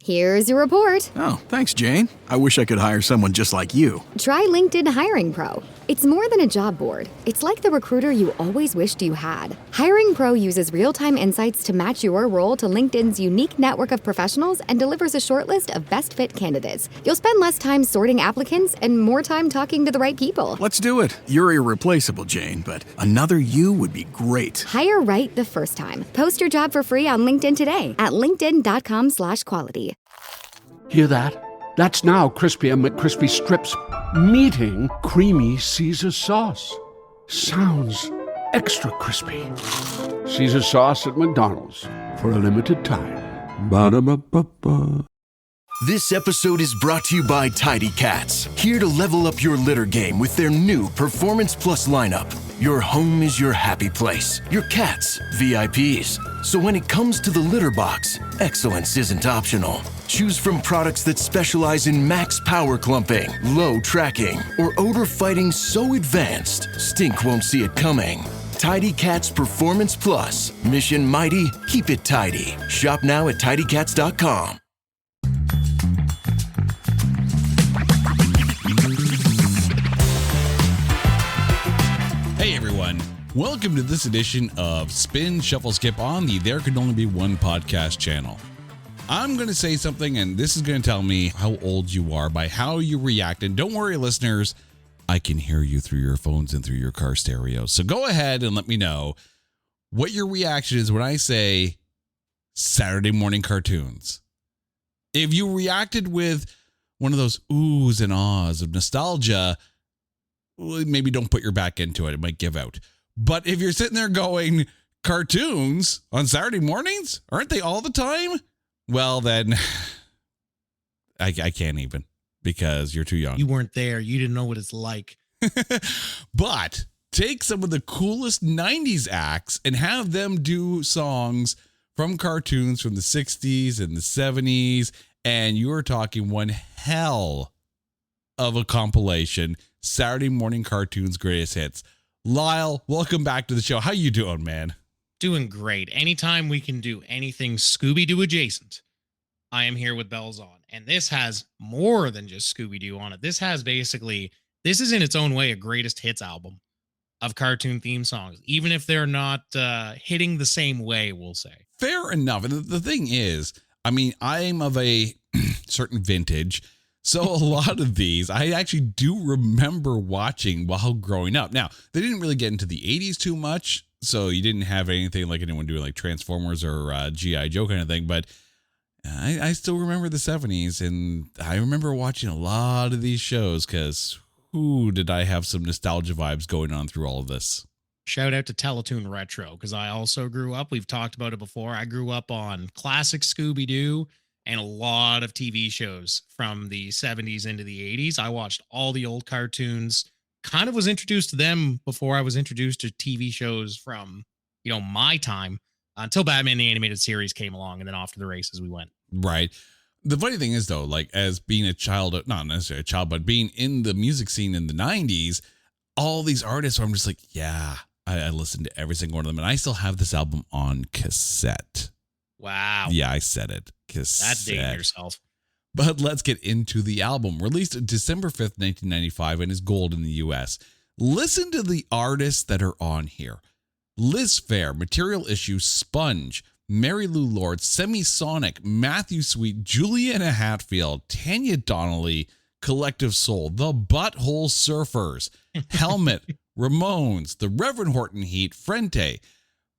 Here's your report. Oh, thanks, Jane. I wish I could hire someone just like you. Try LinkedIn Hiring Pro. It's more than a job board. It's like the recruiter you always wished you had. Hiring Pro uses real-time insights to match your role to LinkedIn's unique network of professionals and delivers a short list of best fit candidates. You'll spend less time sorting applicants and more time talking to the right people. Let's do it. You're irreplaceable, Jane, but another you would be great. Hire right the first time. Post your job for free on LinkedIn today at linkedin.com/quality. Hear that? That's now Crispy and McCrispy Strips meeting Creamy Caesar Sauce. Sounds extra crispy. Caesar Sauce at McDonald's for a limited time. Ba-da-ba-ba-ba. This episode is brought to you by Tidy Cats, here to level up your litter game with their new Performance Plus lineup. Your home is your happy place, your cats VIPs. So when it comes to the litter box, excellence isn't optional. Choose from products that specialize in max power clumping, low tracking, or odor fighting so advanced, stink won't see it coming. Tidy Cats Performance Plus. Mission mighty, keep it tidy. Shop now at tidycats.com. Hey everyone, welcome to this edition of Spin Shuffle Skip on the There Can Only Be One podcast channel. I'm going to say something, and this is going to tell me how old you are by how you react. And don't worry, listeners, I can hear you through your phones and through your car stereo. So go ahead and let me know what your reaction is when I say Saturday morning cartoons. If you reacted with one of those oohs and ahs of nostalgia, maybe don't put your back into it. It might give out. But if you're sitting there going, cartoons on Saturday mornings? Aren't they all the time? Well, then I can't even, because you're too young. You weren't there. You didn't know what it's like. But take some of the coolest 90s acts and have them do songs from cartoons from the 60s and the 70s. And you're talking one hell of a compilation. Saturday morning cartoons greatest hits. Lyle, welcome back to the show. How you doing, man? Doing great. Anytime we can do anything Scooby-Doo adjacent, I am here with bells on. And this has more than just Scooby-Doo on it. This is in its own way a greatest hits album of cartoon theme songs, even if they're not hitting the same way, we'll say. Fair enough. And the thing is, I mean, I'm of a certain vintage, so a lot of these I actually do remember watching while growing up. Now, they didn't really get into the 80s too much, so you didn't have anything like anyone doing like Transformers or G.I. Joe kind of thing, but I still remember the 70s, and I remember watching a lot of these shows because did I have some nostalgia vibes going on through all of this. Shout out to Teletoon Retro, because I also grew up, we've talked about it before, I grew up on classic Scooby-Doo and a lot of TV shows from the 70s into the 80s. I watched all the old cartoons, kind of was introduced to them before I was introduced to TV shows from, my time, until Batman the Animated Series came along, and then off to the races we went. Right. The funny thing is, though, like as being a child, not necessarily a child, but being in the music scene in the 90s, all these artists, I'm just like, yeah, I listened to every single one of them. And I still have this album on cassette. Wow. Yeah, I said it. Cassette. That's dating yourself. But let's get into the album. Released December 5th, 1995, and is gold in the U.S. Listen to the artists that are on here. Liz Phair, Material Issue, Sponge, Mary Lou Lord, Semisonic, Matthew Sweet, Juliana Hatfield, Tanya Donnelly, Collective Soul, The Butthole Surfers, Helmet, Ramones, The Reverend Horton Heat, Frente,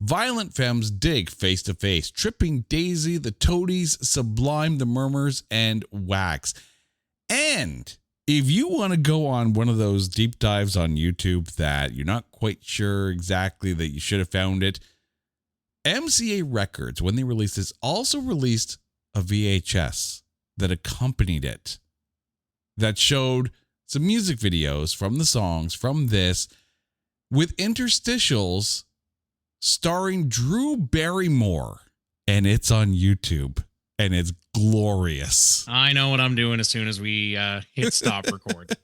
Violent Femmes, Dig, Face to Face, Tripping Daisy, The Toadies, Sublime, The Murmurs, and Wax. And if you want to go on one of those deep dives on YouTube that you're not quite sure exactly that you should have found it, MCA Records, when they released this, also released a VHS that accompanied it that showed some music videos from the songs from this with interstitials starring Drew Barrymore. And it's on YouTube, and it's glorious. I know what I'm doing as soon as we hit stop record.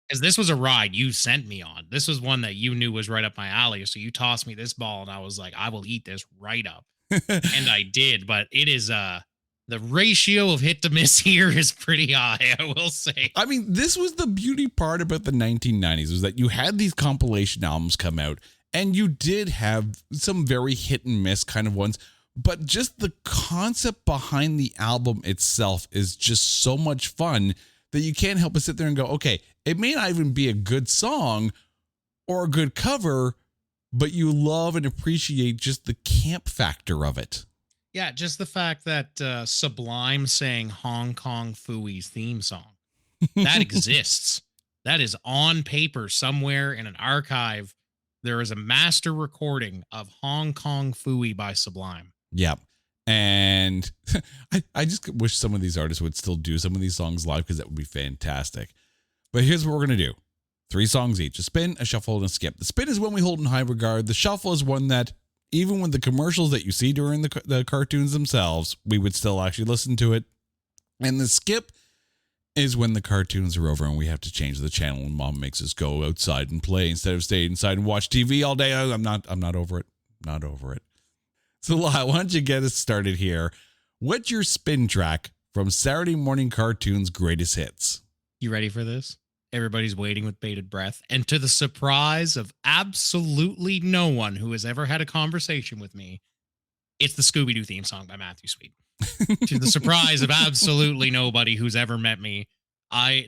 Because this was a ride you sent me on. This was one that you knew was right up my alley. So you tossed me this ball, and I was like, I will eat this right up. And I did. But it is The ratio of hit to miss here is pretty high, I will say. I mean, this was the beauty part about the 1990s, was that you had these compilation albums come out, and you did have some very hit and miss kind of ones, but just the concept behind the album itself is just so much fun that you can't help but sit there and go, okay, it may not even be a good song or a good cover, but you love and appreciate just the camp factor of it. Yeah, just the fact that Sublime sang Hong Kong Phooey's theme song. That exists. That is on paper somewhere in an archive. There is a master recording of Hong Kong Phooey by Sublime. Yep. And I just wish some of these artists would still do some of these songs live, because that would be fantastic. But here's what we're going to do. 3 songs each, a spin, a shuffle, and a skip. The spin is one we hold in high regard. The shuffle is one that, even with the commercials that you see during the cartoons themselves, we would still actually listen to it. And the skip is when the cartoons are over and we have to change the channel and mom makes us go outside and play instead of stay inside and watch TV all day. I'm not over it. Not over it. So, why don't you get us started here? What's your spin track from Saturday morning cartoons' greatest hits? You ready for this? Everybody's waiting with bated breath. And to the surprise of absolutely no one who has ever had a conversation with me, it's the Scooby-Doo theme song by Matthew Sweet. To the surprise of absolutely nobody who's ever met me,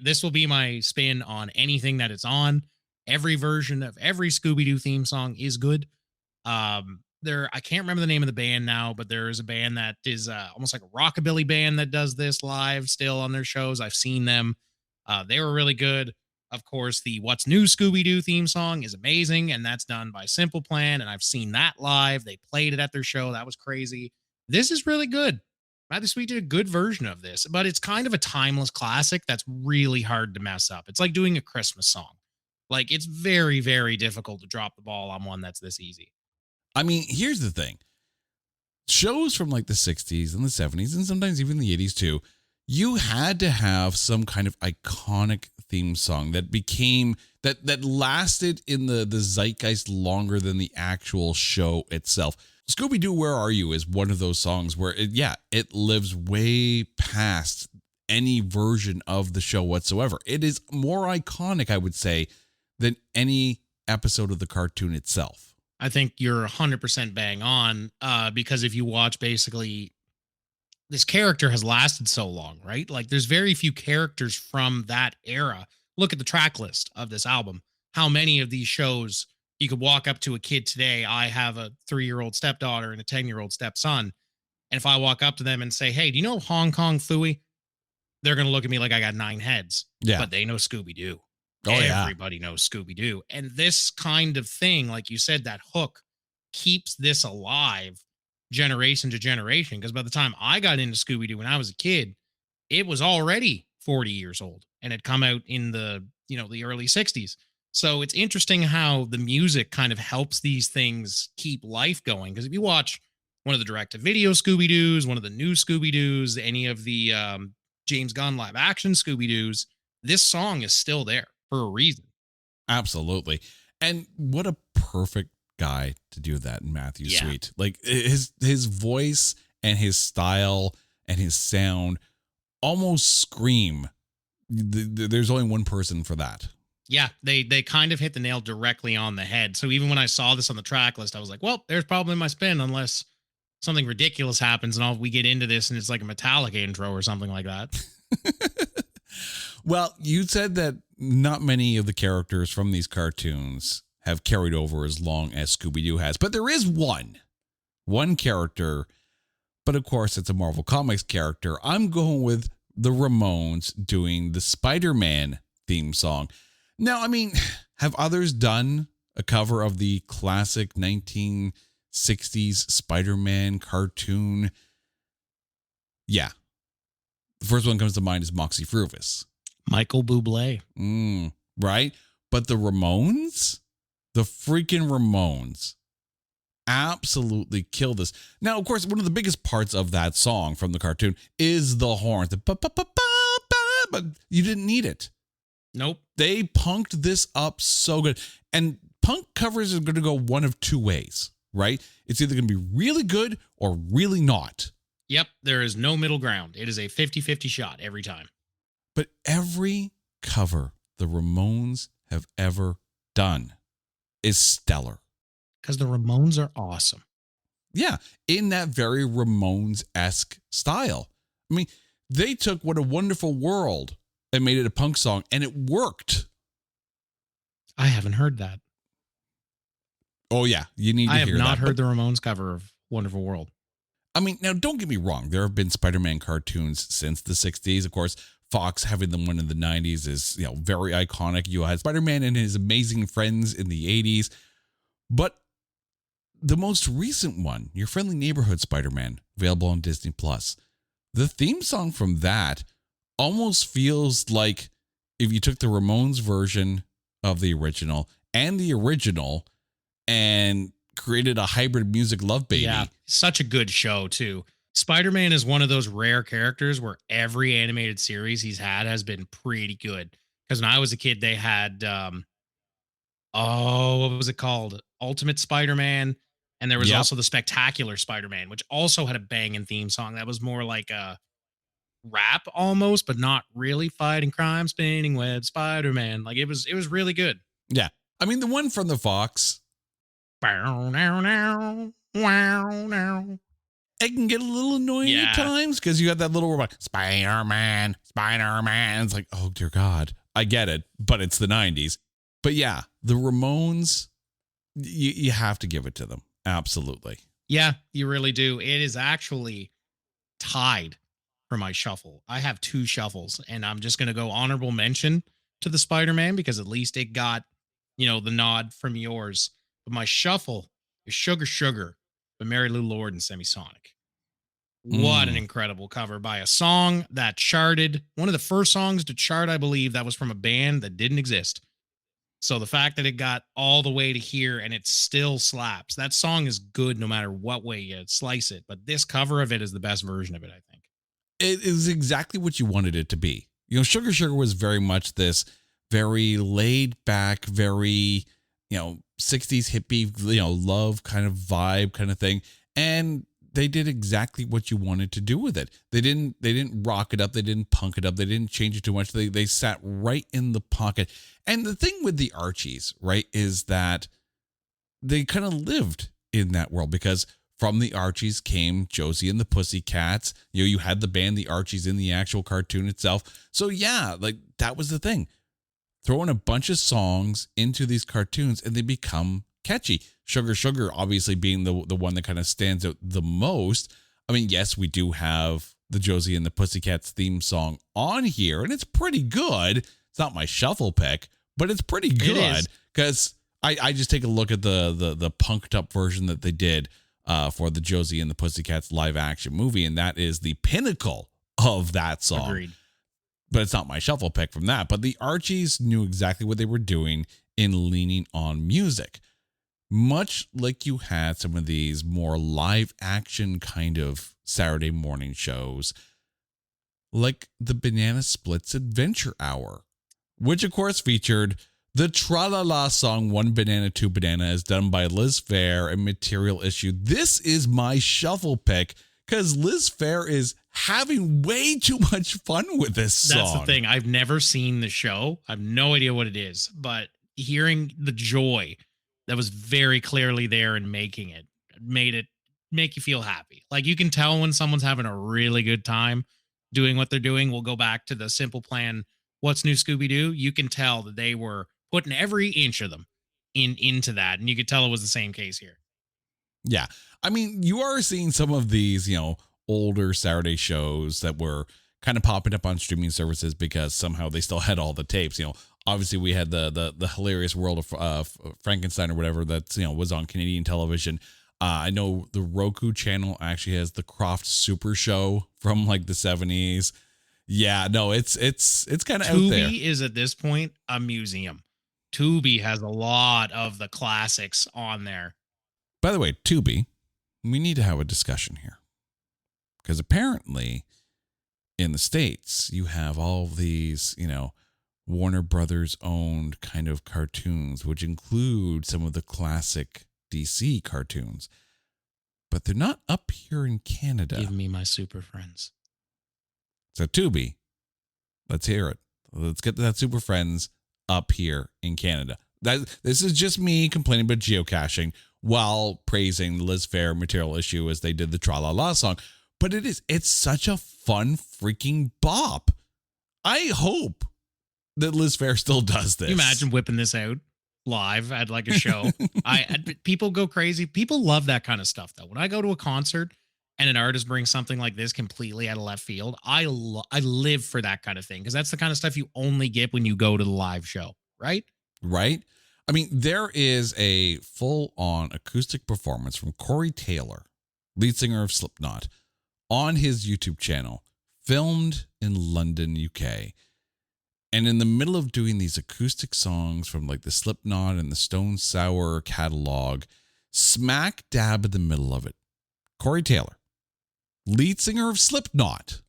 this will be my spin on anything that it's on. Every version of every Scooby-Doo theme song is good. I can't remember the name of the band now, but there is a band that is almost like a rockabilly band that does this live still on their shows. I've seen them. They were really good. Of course, the What's New Scooby-Doo theme song is amazing, and that's done by Simple Plan, and I've seen that live. They played it at their show. That was crazy. This is really good. Matthew Sweet did a good version of this, but it's kind of a timeless classic that's really hard to mess up. It's like doing a Christmas song. Like, it's very, very difficult to drop the ball on one that's this easy. I mean, here's the thing. Shows from like the 60s and the 70s and sometimes even the 80s too, you had to have some kind of iconic theme song that became that lasted in the zeitgeist longer than the actual show itself. Scooby-Doo, Where Are You is one of those songs where it lives way past any version of the show whatsoever. It is more iconic, I would say, than any episode of the cartoon itself. I think you're 100% bang on, because if you watch, basically, this character has lasted so long, right? Like, there's very few characters from that era. Look at the track list of this album. How many of these shows you could walk up to a kid today? I have a 3-year-old stepdaughter and a 10-year-old stepson. And if I walk up to them and say, hey, do you know Hong Kong Phooey? They're going to look at me like I got 9 heads. Yeah. But they know Scooby-Doo. Oh, Everybody knows Scooby-Doo. And this kind of thing, like you said, that hook keeps this alive generation to generation. Because by the time I got into Scooby-Doo when I was a kid, it was already 40 years old and had come out in the early 60s. So it's interesting how the music kind of helps these things keep life going. Because if you watch one of the direct-to-video Scooby-Doos, one of the new Scooby-Doos, any of the James Gunn live-action Scooby-Doos, this song is still there for a reason. Absolutely. And what a perfect guy to do that in Matthew Sweet. Like, his voice and his style and his sound almost scream. There's only one person for that. Yeah, they kind of hit the nail directly on the head. So even when I saw this on the track list, I was like, well, there's probably my spin, unless something ridiculous happens and we get into this and it's like a Metallica intro or something like that. Well, you said that not many of the characters from these cartoons have carried over as long as Scooby-Doo has, but there is one character, but of course it's a Marvel Comics character. I'm going with the Ramones doing the Spider-Man theme song. Now, I mean, have others done a cover of the classic 1960s Spider-Man cartoon? Yeah. The first one comes to mind is Moxie Fruvis. Michael Bublé. Right? But the Ramones, the freaking Ramones, absolutely kill this. Now, of course, one of the biggest parts of that song from the cartoon is the horns. But you didn't need it. Nope. They punked this up so good. And punk covers are going to go one of two ways, right? It's either going to be really good or really not. Yep, there is no middle ground. It is a 50-50 shot every time. But every cover the Ramones have ever done is stellar. Because the Ramones are awesome. Yeah, in that very Ramones-esque style. I mean, they took What a Wonderful World and made it a punk song, and it worked. I haven't heard that. Oh, yeah, you need to I hear that. have not heard the Ramones cover of Wonderful World. I mean, now, don't get me wrong. There have been Spider-Man cartoons since the 60s. Of course, Fox having the one in the 90s is, very iconic. You had Spider-Man and his amazing friends in the 80s. But the most recent one, Your Friendly Neighborhood Spider-Man, available on Disney Plus. The theme song from that almost feels like if you took the Ramones version of the original and created a hybrid music love baby. Yeah, such a good show, too. Spider-Man is one of those rare characters where every animated series he's had has been pretty good. Because when I was a kid, they had, what was it called? Ultimate Spider-Man. And there was Yep. also the Spectacular Spider-Man, which also had a banging theme song that was more like a rap almost, but not really. Fighting crime, spinning web, Spider-Man. Like it was really good. Yeah. I mean, the one from the Fox, Bow, now, now, wow, now. it can get a little annoying at times because you got that little robot, Spider-Man. It's like, oh, dear God. I get it, but it's the 90s. But yeah, the Ramones, you have to give it to them. Absolutely. Yeah, you really do. It is actually tied for my shuffle. I have two shuffles, and I'm just going to go honorable mention to the Spider-Man because at least it got, the nod from yours. But my shuffle is Sugar Sugar by Mary Lou Lord and Semisonic. What an incredible cover by a song that charted. One of the first songs to chart, I believe, that was from a band that didn't exist. So the fact that it got all the way to here and it still slaps. That song is good no matter what way you slice it. But this cover of it is the best version of it, I think. It is exactly what you wanted it to be. Sugar Sugar was very much this very laid back, very, 60s hippie, love kind of vibe kind of thing. And they did exactly what you wanted to do with it. They didn't rock it up. They didn't punk it up. They didn't change it too much. They sat right in the pocket. And the thing with the Archies, right, is that they kind of lived in that world because from the Archies came Josie and the Pussycats. You had the band The Archies in the actual cartoon itself. So yeah, like that was the thing. Throwing a bunch of songs into these cartoons and they become catchy. Sugar Sugar obviously being the one that kind of stands out the most. I mean, yes, we do have the Josie and the Pussycats theme song on here, and it's pretty good. It's not my shuffle pick, but it's pretty good because I just take a look at the punked up version that they did for the Josie and the Pussycats live action movie, and that is the pinnacle of that song. Agreed. But it's not my shuffle pick from that. But the Archies knew exactly what they were doing in leaning on music. Much like you had some of these more live action kind of Saturday morning shows, like the Banana Splits Adventure Hour, which of course featured the Tra-La-La song One Banana, Two Banana, is done by Liz Phair and Material Issue. This is my shuffle pick because Liz Phair is having way too much fun with this song. That's the thing. I've never seen the show. I have no idea what it is, but hearing the joy that was very clearly there in making it made it make you feel happy. Like you can tell when someone's having a really good time doing what they're doing. We'll go back to the Simple Plan, What's New Scooby-Doo? You can tell that they were putting every inch of them into that. And you could tell it was the same case here. Yeah. I mean, you are seeing some of these, older Saturday shows that were kind of popping up on streaming services because somehow they still had all the tapes. Obviously we had the hilarious World of Frankenstein or whatever that was on Canadian television. I know the Roku channel actually has the Croft Super Show from like the 70s. Yeah, no, it's kind of out there. Tubi is at this point a museum. Tubi has a lot of the classics on there. By the way, Tubi, we need to have a discussion here. Because apparently in the States, you have all of these, Warner Brothers owned kind of cartoons, which include some of the classic DC cartoons. but they're not up here in Canada. Give me my super friends. So Tubi, let's hear it. Let's get that Super Friends up here in Canada. This is just me complaining about geocaching while praising the Liz Phair Material Issue as they did the Tra La La song. But it's such a fun freaking bop. I hope that Liz Phair still does this. Can you imagine whipping this out live at like a show? People go crazy. People love that kind of stuff though. When I go to a concert and an artist brings something like this completely out of left field, I live for that kind of thing because that's the kind of stuff you only get when you go to the live show, right? Right? I mean, there is a full-on acoustic performance from Corey Taylor, lead singer of Slipknot, on his YouTube channel, filmed in London, UK. And in the middle of doing these acoustic songs from like the Slipknot and the Stone Sour catalog, smack dab in the middle of it, Corey Taylor, lead singer of Slipknot,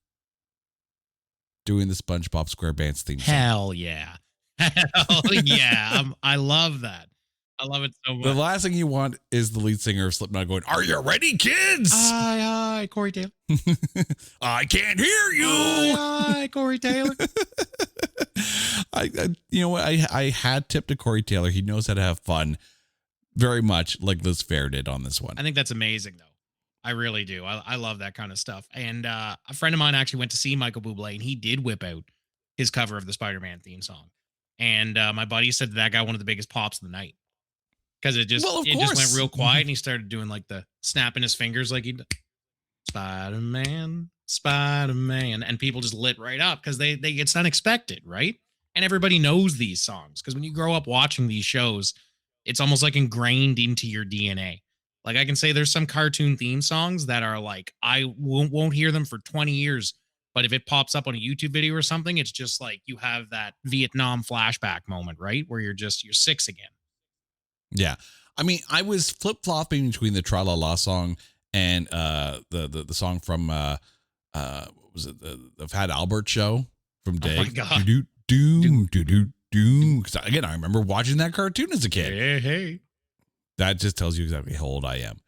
doing the SpongeBob SquarePants theme song. Hell yeah. Hell yeah. I love that. I love it so much. The last thing you want is the lead singer of Slipknot going, "Are you ready, kids?" Hi, Corey Taylor. I can't hear you. Hi, Corey Taylor. You know what? I had tipped to Corey Taylor. He knows how to have fun, very much like Liz Phair did on this one. I think that's amazing, though. I really do. I love that kind of stuff. And a friend of mine actually went to see Michael Bublé, and he did whip out his cover of the Spider-Man theme song. And my buddy said that got one of the biggest pops of the night because it just went real quiet, and he started doing like the snapping his fingers like he Spider-Man, Spider-Man, and people just lit right up because they it's unexpected, right? And everybody knows these songs because when you grow up watching these shows, it's almost like ingrained into your DNA. Like I can say there's some cartoon theme songs that are like I won't hear them for 20 years. But if it pops up on a YouTube video or something, it's just like you have that Vietnam flashback moment, right? Where you're 6 again. Yeah. I mean, I was flip-flopping between the Tra La La song and the song from what was it, the Fat Albert show from Day. Oh my God. Because again, I remember watching that cartoon as a kid. Hey. That just tells you exactly how old I am.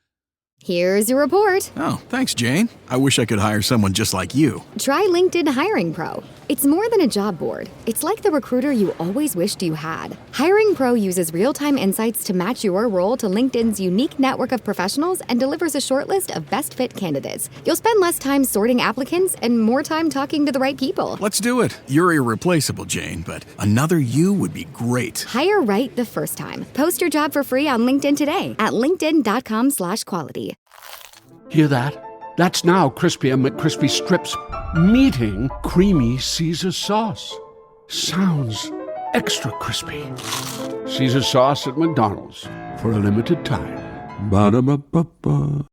Here's your report. Oh, thanks, Jane. I wish I could hire someone just like you. Try LinkedIn Hiring Pro. It's more than a job board. It's like the recruiter you always wished you had. Hiring Pro uses real-time insights to match your role to LinkedIn's unique network of professionals and delivers a short list of best fit candidates. You'll spend less time sorting applicants and more time talking to the right people. Let's do it. You're irreplaceable, Jane, but another you would be great. Hire right the first time. Post your job for free on LinkedIn today at linkedin.com/quality. Hear that? That's now Crispy and McCrispy strips meeting creamy Caesar sauce. Sounds extra crispy. Caesar sauce at McDonald's for a limited time. Ba-da-ba-ba-ba.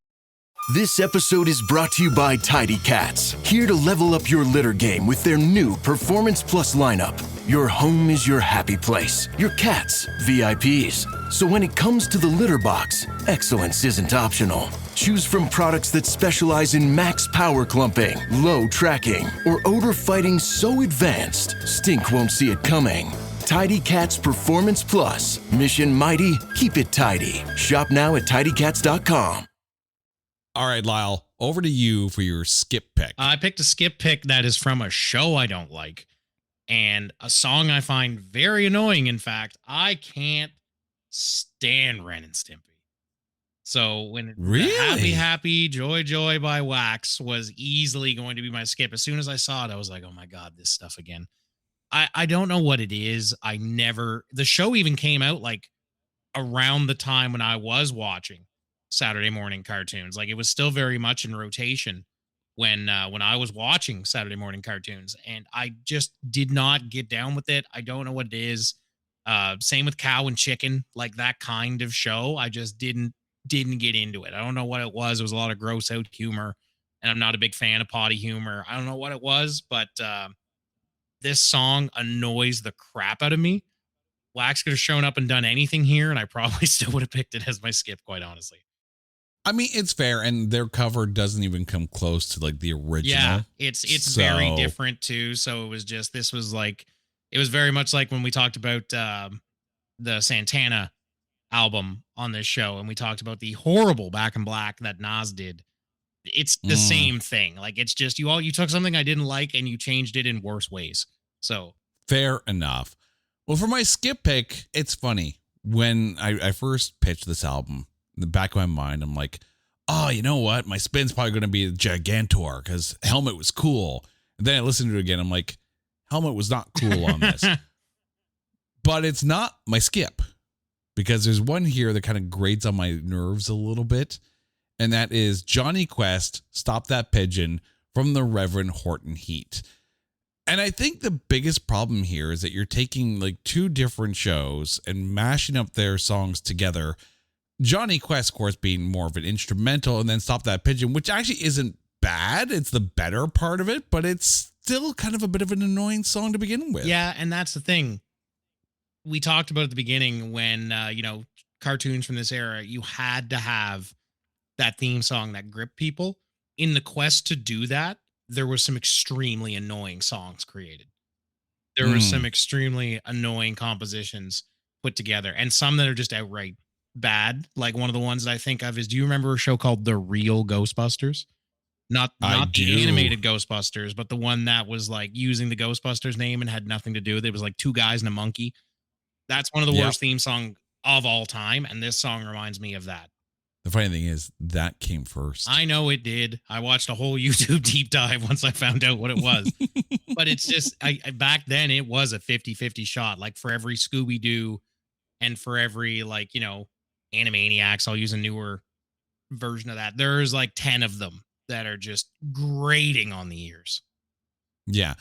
This episode is brought to you by Tidy Cats, here to level up your litter game with their new Performance Plus lineup. Your home is your happy place. Your cats, VIPs. So when it comes to the litter box, excellence isn't optional. Choose from products that specialize in max power clumping, low tracking, or odor fighting so advanced, stink won't see it coming. Tidy Cats Performance Plus. Mission mighty, keep it tidy. Shop now at tidycats.com. All right, Lyle, over to you for your skip pick. I picked a skip pick that is from a show I don't like and a song I find very annoying. In fact, I can't stand Ren and Stimpy. So when Really? Happy Happy Joy Joy by Wax was easily going to be my skip. As soon as I saw it, I was like, oh my God, this stuff again. I don't know what it is. The show even came out like around the time when I was watching Saturday morning cartoons. Like it was still very much in rotation when I was watching Saturday morning cartoons, and I just did not get down with it. I don't know what it is. Same with Cow and Chicken, like that kind of show. I just didn't get into it. I don't know what it was. It was a lot of gross out humor, and I'm not a big fan of potty humor. I don't know what it was, but this song annoys the crap out of me. Wax could have shown up and done anything here, and I probably still would have picked it as my skip, quite honestly. I mean, it's fair, and their cover doesn't even come close to like the original. Yeah, it's very different too. So it was just it was very much like when we talked about the Santana album on this show, and we talked about the horrible Back in Black that Nas did. It's the same thing. Like, it's just you took something I didn't like and you changed it in worse ways. So Fair enough. Well, for my skip pick, it's funny. When I first pitched this album, in the back of my mind, I'm like, oh, you know what? My spin's probably going to be Gigantor because Helmet was cool. And then I listened to it again. I'm like, Helmet was not cool on this. But it's not my skip because there's one here that kind of grates on my nerves a little bit. And that is Johnny Quest, Stop That Pigeon from the Reverend Horton Heat. And I think the biggest problem here is that you're taking like two different shows and mashing up their songs together. Johnny Quest, of course, being more of an instrumental, and then Stop That Pigeon, which actually isn't bad. It's the better part of it, but it's still kind of a bit of an annoying song to begin with. yeah, and that's the thing. We talked about at the beginning when, cartoons from this era, you had to have that theme song that gripped people. In the quest to do that, there was some extremely annoying songs created. There were some extremely annoying compositions put together, and some that are just outright bad. Like one of the ones that I think of is, do you remember a show called The Real Ghostbusters? Not the do. animated Ghostbusters, but the one that was like using the Ghostbusters name and had nothing to do with it. It was like two guys and a monkey. That's one of the worst theme songs of all time, and this song reminds me of that. The funny thing is that came first. I know it did. I watched a whole YouTube deep dive once I found out what it was. But it's just, back then it was a 50-50 shot. Like for every Scooby-Doo and for every Animaniacs, I'll use a newer version of that. There's like 10 of them that are just grating on the ears. Yeah.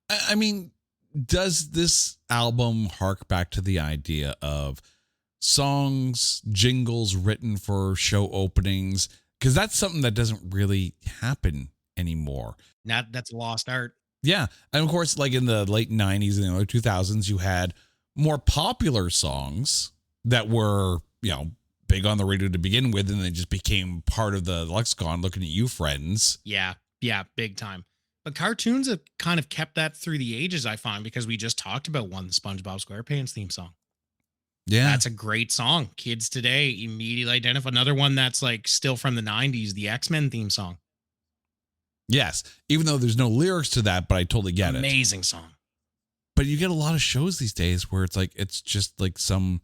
I mean, does this album hark back to the idea of songs, jingles written for show openings? Because that's something that doesn't really happen anymore. That's lost art. Yeah. And of course, like in the late 90s and the early 2000s, you had more popular songs that were, big on the radio to begin with, and they just became part of the lexicon. Looking at you, friends. Yeah, big time. But cartoons have kind of kept that through the ages, I find, because we just talked about one, the SpongeBob SquarePants theme song. Yeah. That's a great song. Kids today immediately identify. Another one that's like still from the 90s, the X-Men theme song. Yes. Even though there's no lyrics to that, but I totally get it. Amazing song. But you get a lot of shows these days where it's like, it's just like some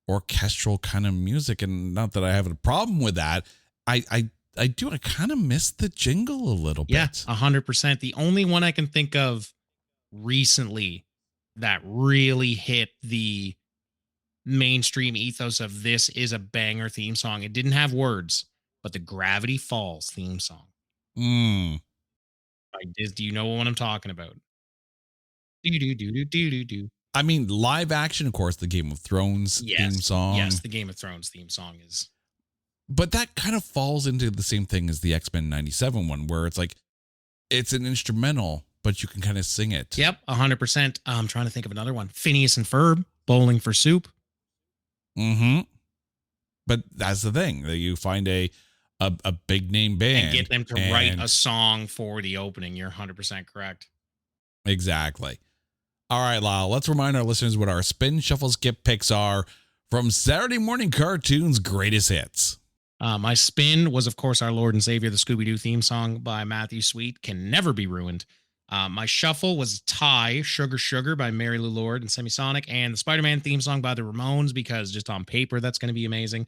orchestral kind of music. And not that I have a problem with that. I kind of miss the jingle a little bit. Yeah, 100%. The only one I can think of recently that really hit the mainstream ethos of this is a banger theme song. It didn't have words, but the Gravity Falls theme song. Do you know what I'm talking about? Do. I mean, live action, of course, the Game of Thrones theme song. Yes, the Game of Thrones theme song is. But that kind of falls into the same thing as the X-Men 97 one, where it's like, it's an instrumental, but you can kind of sing it. Yep, 100%. I'm trying to think of another one. Phineas and Ferb, Bowling for Soup. Mm-hmm. But that's the thing, that you find a big name band. And get them to write a song for the opening. You're 100% correct. Exactly. All right, Lyle, let's remind our listeners what our spin, shuffle, skip picks are from Saturday Morning Cartoons' greatest hits. My spin was, of course, our Lord and Savior, the Scooby-Doo theme song by Matthew Sweet, Can Never Be Ruined. My shuffle was Tie, Sugar Sugar by Mary Lou Lord and Semisonic, and the Spider-Man theme song by the Ramones, because just on paper, that's going to be amazing.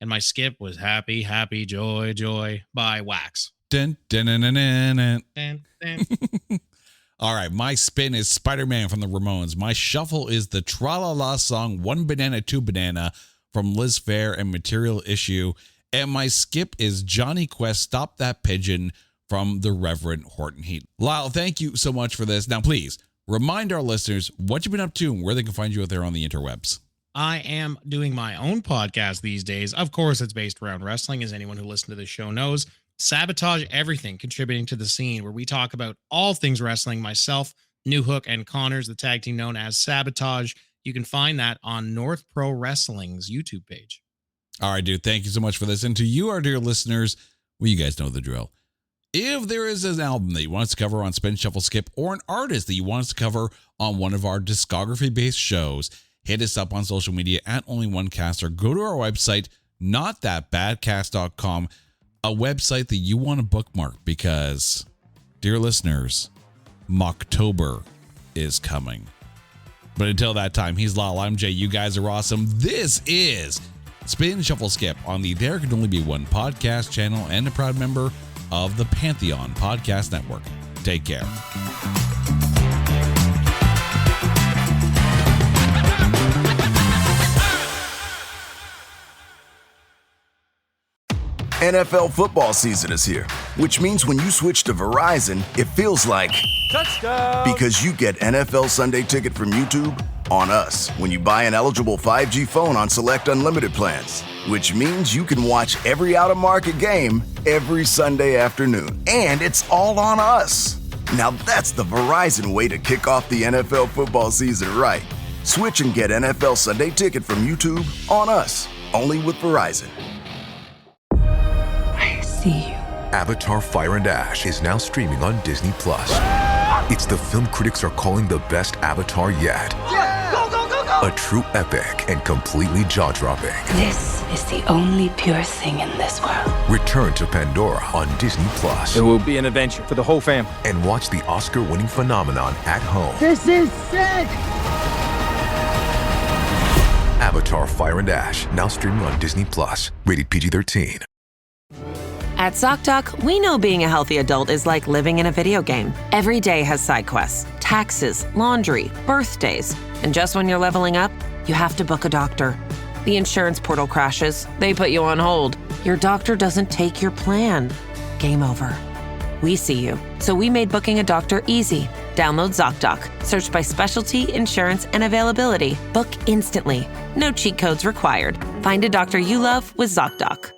And my skip was Happy, Happy, Joy, Joy by Wax. Dun, dun, dun, dun, dun, dun. Dun, dun. All right, my spin is Spider-Man from the Ramones. My shuffle is the Tra-La-La song, One Banana, Two Banana from Liz Phair and Material Issue. And my skip is Johnny Quest, Stop That Pigeon from the Reverend Horton Heat. Lyle, thank you so much for this. Now, please remind our listeners what you've been up to and where they can find you out there on the interwebs. I am doing my own podcast these days. Of course, it's based around wrestling, as anyone who listens to this show knows. Sabotage Everything, contributing to the scene, where we talk about all things wrestling. Myself, New Hook, and Connors, the tag team known as Sabotage. You can find that on North Pro Wrestling's YouTube page. All right, dude. Thank you so much for this. And to you, our dear listeners, well, you guys know the drill. If there is an album that you want us to cover on Spin Shuffle Skip, or an artist that you want us to cover on one of our discography-based shows, hit us up on social media at Only One Cast, or go to our website, notthatbadcast.com, a website that you want to bookmark because, dear listeners, Mocktober is coming. But until that time, he's Lyle, I'm Jay. You guys are awesome. This is Spin Shuffle Skip on the There Can Only Be One podcast channel and a proud member of the Pantheon Podcast Network. Take care. NFL football season is here, which means when you switch to Verizon, it feels like touchdown, because you get NFL Sunday Ticket from YouTube on us when you buy an eligible 5G phone on select unlimited plans, which means you can watch every out-of-market game every Sunday afternoon, and it's all on us. Now that's the Verizon way to kick off the NFL football season right. Switch and get NFL Sunday Ticket from YouTube on us, only with Verizon. Avatar: Fire and Ash is now streaming on Disney+. It's the film critics are calling the best Avatar yet. Go, go, go, go! A true epic and completely jaw-dropping. This is the only pure thing in this world. Return to Pandora on Disney+. It will be an adventure for the whole family. And watch the Oscar-winning phenomenon at home. This is sick! Avatar: Fire and Ash, now streaming on Disney+. Rated PG-13. At ZocDoc, we know being a healthy adult is like living in a video game. Every day has side quests, taxes, laundry, birthdays. And just when you're leveling up, you have to book a doctor. The insurance portal crashes. They put you on hold. Your doctor doesn't take your plan. Game over. We see you. So we made booking a doctor easy. Download ZocDoc. Search by specialty, insurance, and availability. Book instantly. No cheat codes required. Find a doctor you love with ZocDoc.